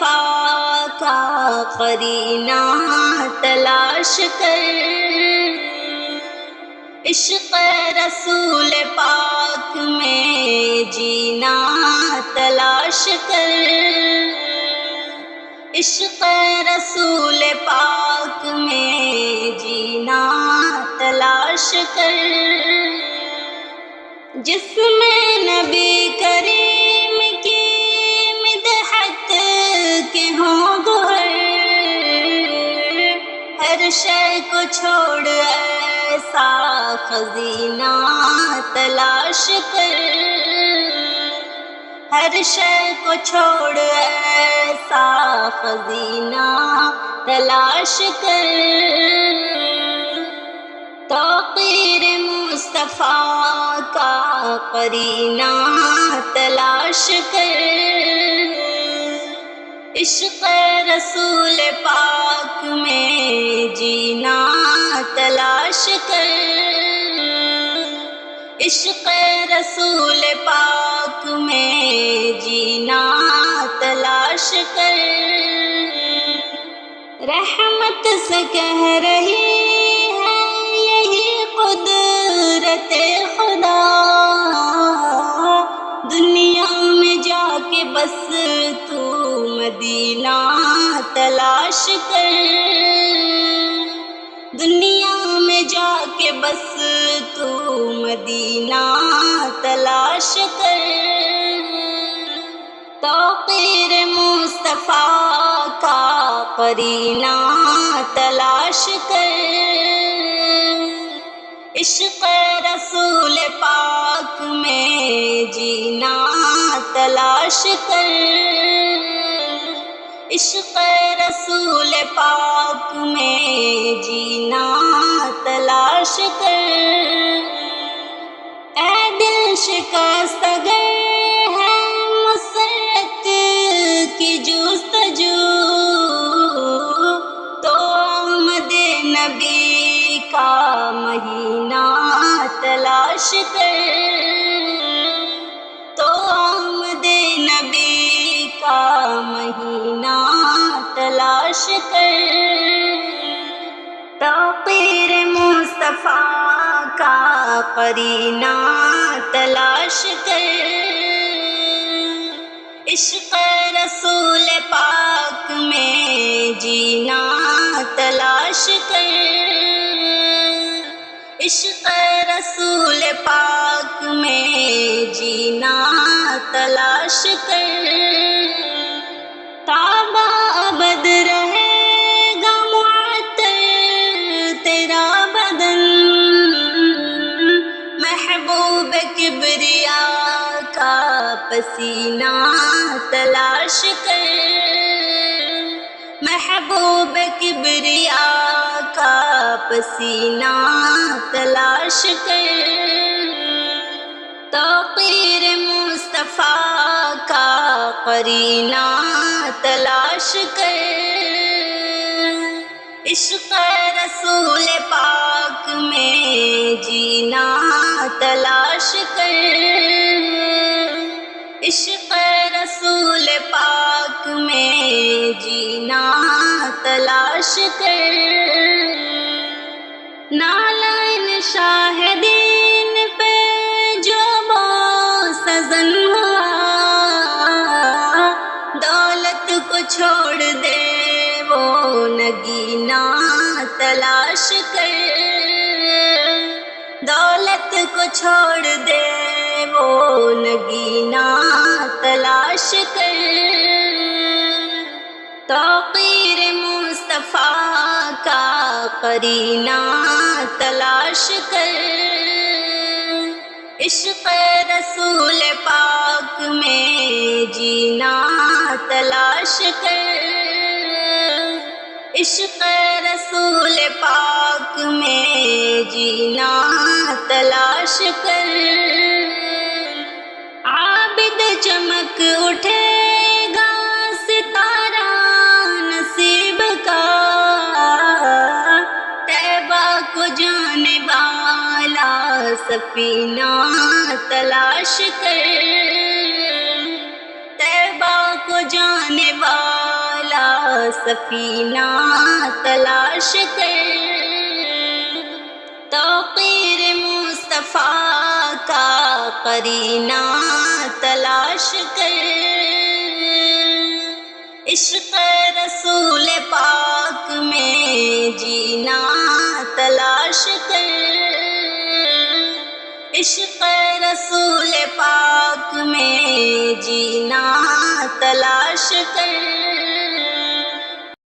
مصطفیٰ کا قرینہ تلاش کر، عشق رسول پاک میں جینا تلاش کر، عشق رسول پاک میں جینا تلاش کر، جس میں نبی کریم کی مدحت کے ہوں گوہر، ہر شے کو چھوڑ ایسا خزینہ تلاش کر، ہر شے کو چھوڑ ایسا خزینہ تلاش کر، توقیر مصطفیٰ کا قرینہ تلاش کر، عشق رسول پاک میں جینا تلاش کر، عشق رسول پاک میں جینا تلاش کر، رحمت سے کہہ رہی ہے یہی قدرت خدا، دنیا میں جا کے بس تو مدینہ تلاش کر، دنیا میں جا کے بس تو مدینہ تلاش کر، توقیر مصطفیٰ کا قرینہ تلاش کر، عشق رسول پاک میں جینا تلاش کر، عشق رسول پاک میں جینا تلاش کر، اے دل شکست گئے ہے مسرت کی جستجو، تو آمد نبی کا مہینہ تلاش کر، تو آمد نبی کا مہینہ تلاش کر، توقیر مصطفیٰ کا قرینہ تلاش کر، عشق رسول پاک میں جینا تلاش کر، عشق رسول پاک میں جینا تلاش کر، تاب ابد رہے گا معطر تیرا بدن، محبوب کبریا کا پسینہ تلاش کر، محبوب کبریا کا پسینہ تلاش کر، توقیر مصطفیٰ کا قرینہ تلاش کر، عشق رسول پاک میں جینا تلاش کر، عشق رسول پاک میں جینا تلاش کر، نالائن شاہدین پہ جو سزن ہوا، دولت کو چھوڑ دے وہ نگینہ تلاش کر، دولت کو چھوڑ دے وہ نگینہ تلاش کر، توقیر مصطفیٰ کا قرینہ تلاش کر، عشق رسول پاک میں جینا تلاش کر، عشق رسول پاک میں جینا تلاش کر، عابد چمک اٹھے گا ستارہ نصیب کا، طیبہ کو جانے والا سفینہ تلاش کر، طیبہ کو جانے والا سفینہ تلاش کر، توقیر مصطفیٰ کا قرینہ تلاش کر، عشق رسول پاک میں جینا تلاش کر، عشق رسول پاک میں جینا تلاش کر۔